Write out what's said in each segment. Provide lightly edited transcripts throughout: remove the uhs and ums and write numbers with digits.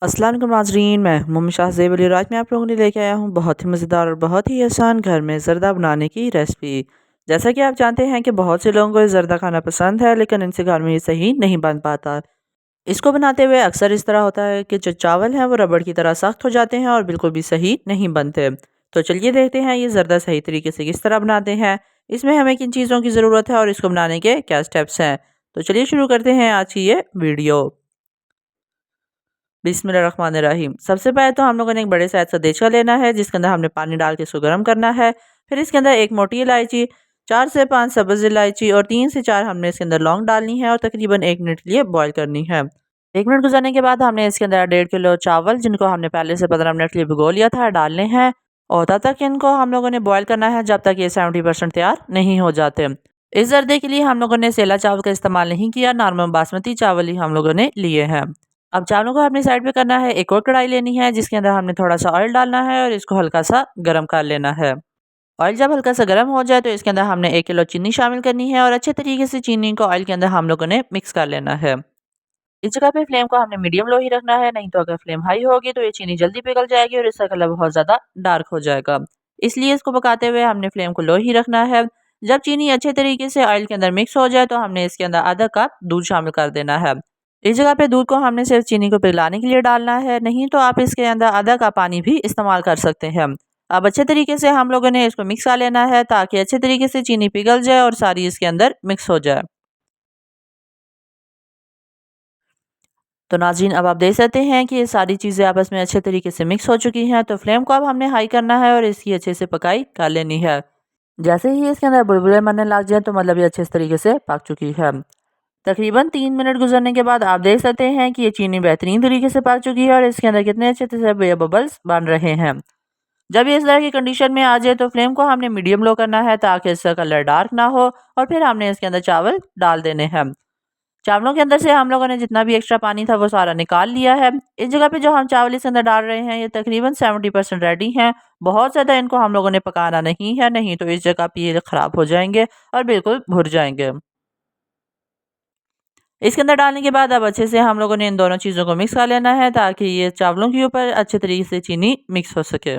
अस्सलाम वालेकुम नाज़रीन, मैं मोहम्मद शाह ज़ेब अली। आज मैं आप लोगों के लिए लेके आया हूँ बहुत ही मज़ेदार और बहुत ही आसान घर में ज़रदा बनाने की रेसिपी। जैसा कि आप जानते हैं कि बहुत से लोगों को ये ज़रदा खाना पसंद है, लेकिन इनसे घर में ये सही नहीं बन पाता। इसको बनाते हुए अक्सर इस तरह होता है कि जो चावल हैं वो रबड़ की तरह सख्त हो जाते हैं और बिल्कुल भी सही नहीं बनते। तो चलिए देखते हैं ये ज़रदा सही तरीके से किस तरह बनाते हैं। इसमें हमें किन चीज़ों की ज़रूरत है और इसको बनाने के क्या स्टेप्स हैं। तो चलिए शुरू करते हैं आज की ये वीडियो। बिस्मिल्लाहिर्रहमानिर्रहीम। सबसे पहले तो हम लोगों ने एक बड़े साइज़ का देचका लेना है, जिसके अंदर हमने पानी डाल के इसको गर्म करना है। फिर इसके अंदर एक मोटी इलायची, 4 से 5 सब्ज़ इलायची और 3 से 4 हमने इसके अंदर लौंग डालनी है और तकरीबन 1 मिनट के लिए बॉईल करनी है। 1 मिनट गुजरने के बाद हमने इसके अंदर 1.5 किलो चावल, जिनको हमने पहले से 15 मिनट के लिए भिगो लिया था, डालने हैं और तब तक इनको हम लोगों ने बॉईल करना है जब तक ये 70% तैयार नहीं हो जाते। इस ज़रदे के लिए हम लोगों ने सेला चावल का इस्तेमाल नहीं किया, नॉर्मल बासमती चावल ही हम लोगों ने लिए हैं। अब चावलों को अपनी साइड पे करना है। एक और कढ़ाई लेनी है, जिसके अंदर हमने थोड़ा सा ऑयल डालना है और इसको हल्का सा गर्म कर लेना है। ऑयल जब हल्का सा गर्म हो जाए तो इसके अंदर हमने 1 किलो चीनी शामिल करनी है और अच्छे तरीके से चीनी को ऑयल के अंदर हम लोगों ने मिक्स कर लेना है। इस जगह पे फ्लेम को हमने मीडियम लो ही रखना है, नहीं तो अगर फ्लेम हाई होगी तो ये चीनी जल्दी पिघल जाएगी और इसका कलर बहुत ज़्यादा डार्क हो जाएगा। इसलिए इसको पकाते हुए हमने फ्लेम को लो ही रखना है। जब चीनी अच्छे तरीके से ऑयल के अंदर मिक्स हो जाए तो हमने इसके अंदर आधा कप दूध शामिल कर देना है। इस जगह पे दूध को हमने सिर्फ चीनी को पिघलाने के लिए डालना है, नहीं तो आप इसके अंदर आधा कप पानी भी इस्तेमाल कर सकते हैं। अब अच्छे तरीके से हम लोगों ने इसको मिक्स कर लेना है, ताकि अच्छे तरीके से चीनी पिघल जाए और सारी इसके अंदर मिक्स हो जाए। तो नाज़रीन, अब आप देख सकते हैं कि ये सारी चीज़ें आपस में अच्छे तरीके से मिक्स हो चुकी हैं। तो फ्लेम को अब हमने हाई करना है और इसकी अच्छे से पकाई कर लेनी है। जैसे ही इसके अंदर बुलबुले बनने लग जाए तो मतलब ये अच्छे तरीके से पक चुकी है। तकरीबन 3 मिनट गुजरने के बाद आप देख सकते हैं कि ये चीनी बेहतरीन तरीके से पक चुकी है और इसके अंदर कितने अच्छे से ये बबल्स बन रहे हैं। जब ये इस तरह की कंडीशन में आ जाए तो फ्लेम को हमने मीडियम लो करना है, ताकि इसका कलर डार्क ना हो और फिर हमने इसके अंदर चावल डाल देने हैं। चावलों के अंदर से हम लोगों ने जितना भी एक्स्ट्रा पानी था वो सारा निकाल लिया है। इस जगह पे जो हम चावल इसके अंदर डाल रहे हैं ये तकरीबन 70% रेडी हैं। बहुत ज़्यादा इनको हम लोगों ने पकाना नहीं है, नहीं तो इस जगह पे ये ख़राब हो जाएंगे और बिल्कुल भुर जाएंगे। इसके अंदर डालने के बाद अब अच्छे से हम लोगों ने इन दोनों चीज़ों को मिक्स कर लेना है, ताकि ये चावलों के ऊपर अच्छे तरीके से चीनी मिक्स हो सके।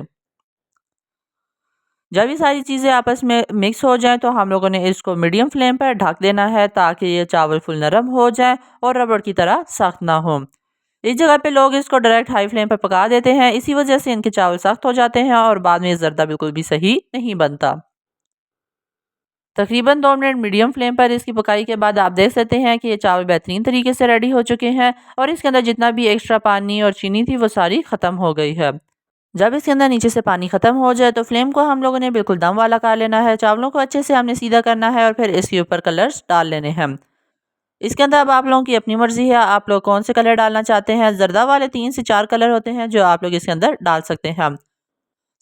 जब ये सारी चीज़ें आपस में मिक्स हो जाएँ तो हम लोगों ने इसको मीडियम फ्लेम पर ढक देना है, ताकि ये चावल फुल नरम हो जाए और रबड़ की तरह सख्त ना हो। इस जगह पे लोग इसको डायरेक्ट हाई फ्लेम पर पका देते हैं, इसी वजह से इनके चावल सख्त हो जाते हैं और बाद में ये ज़रदा बिल्कुल भी सही नहीं बनता। तकरीबन 2 मिनट मीडियम फ्लेम पर इसकी पकाई के बाद आप देख सकते हैं कि ये चावल बेहतरीन तरीके से रेडी हो चुके हैं और इसके अंदर जितना भी एक्स्ट्रा पानी और चीनी थी वो सारी ख़त्म हो गई है। जब इसके अंदर नीचे से पानी खत्म हो जाए तो फ्लेम को हम लोगों ने बिल्कुल दम वाला कर लेना है। चावलों को अच्छे से हमने सीधा करना है और फिर इसके ऊपर कलर्स डाल लेने हैं। इसके अंदर अब आप लोगों की अपनी मर्जी है, आप लोग कौन से कलर डालना चाहते हैं। जर्दा वाले 3 से 4 कलर होते हैं जो आप लोग इसके अंदर डाल सकते हैं।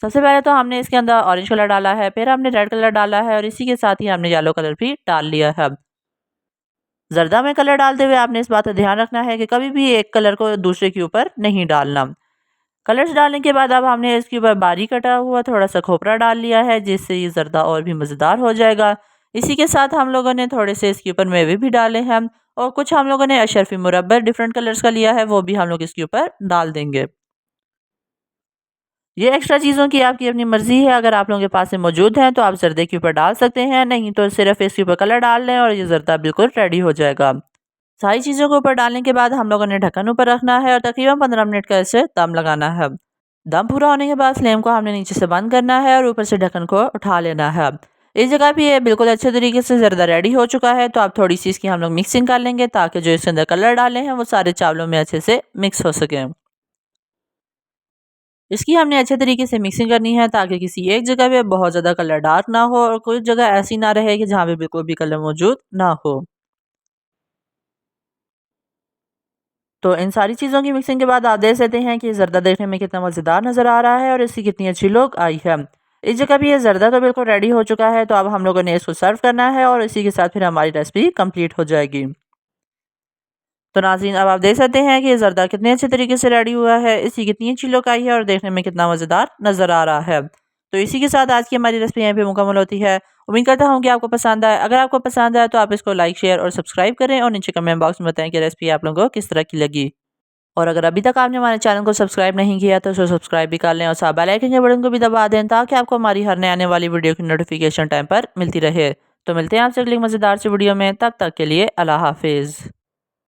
सबसे पहले तो हमने इसके अंदर ऑरेंज कलर डाला है, फिर हमने रेड कलर डाला है और इसी के साथ ही हमने येलो कलर भी डाल लिया है। जर्दा में कलर डालते हुए आपने इस बात का ध्यान रखना है कि कभी भी एक कलर को दूसरे के ऊपर नहीं डालना। कलर्स डालने के बाद अब हमने इसके ऊपर बारीक कटा हुआ थोड़ा सा खोपरा डाल लिया है, जिससे ये ज़रदा और भी मज़ेदार हो जाएगा। इसी के साथ हम लोगों ने थोड़े से इसके ऊपर मेवे भी डाले हैं और कुछ हम लोगों ने अशरफी मुरब्बा डिफरेंट कलर्स का लिया है, वो भी हम लोग इसके ऊपर डाल देंगे। ये एक्स्ट्रा चीज़ों की आपकी अपनी मर्ज़ी है, अगर आप लोगों के पास में मौजूद हैं तो आप ज़रदे के ऊपर डाल सकते हैं, नहीं तो सिर्फ इसके ऊपर कलर डाल लें और ये ज़रदा बिल्कुल रेडी हो जाएगा। सारी चीज़ों को ऊपर डालने के बाद हम लोगों ने ढक्कन ऊपर रखना है और तकरीबन 15 मिनट का इसे दम लगाना है। दम पूरा होने के बाद फ्लेम को हमने नीचे से बंद करना है और ऊपर से ढक्कन को उठा लेना है। इस जगह पे ये बिल्कुल अच्छे तरीके से ज़रदा रेडी हो चुका है, तो आप थोड़ी सी इसकी हम लोग मिक्सिंग कर लेंगे, ताकि जो इसके अंदर कलर डाले हैं वो सारे चावलों में अच्छे से मिक्स हो सकें। इसकी हमने अच्छे तरीके से मिक्सिंग करनी है, ताकि किसी एक जगह पे बहुत ज़्यादा कलर डार्क ना हो और कोई जगह ऐसी ना रहे कि जहाँ पे बिल्कुल भी कलर मौजूद ना हो। तो इन सारी चीज़ों की मिक्सिंग के बाद आप देख सकते हैं कि ज़रदा देखने में कितना मज़ेदार नज़र आ रहा है और इसकी कितनी अच्छी लुक आई है। इस जगह भी ये ज़रदा तो बिल्कुल रेडी हो चुका है, तो अब हम लोगों ने इसको सर्व करना है और इसी के साथ फिर हमारी रेसिपी कंप्लीट हो जाएगी। तो नाज़रीन, अब आप देख सकते हैं कि ये ज़रदा कितने अच्छे तरीके से रेडी हुआ है, इसकी कितनी अच्छी लुक आई है और देखने में कितना मज़ेदार नज़र आ रहा है। तो इसी के साथ आज की हमारी रेसिपी यहीं पे मुकम्मल होती है। उम्मीद करता हूँ कि आपको पसंद आए। अगर आपको पसंद आए तो आप इसको लाइक, शेयर और सब्सक्राइब करें और नीचे कमेंट बॉक्स में बताएं कि रेसिपी आप लोगों को किस तरह की लगी। और अगर अभी तक आपने हमारे चैनल को सब्सक्राइब नहीं किया तो उसे सब्सक्राइब भी कर लें और साथ बेल आइकन के बटन को भी दबा दें ताकि आपको हमारी हर नए आने वाली वीडियो की नोटिफिकेशन टाइम पर मिलती रहे। तो मिलते हैं आपसे अगली मज़ेदार सी वीडियो में, तब तक के लिए अल्लाह हाफिज़।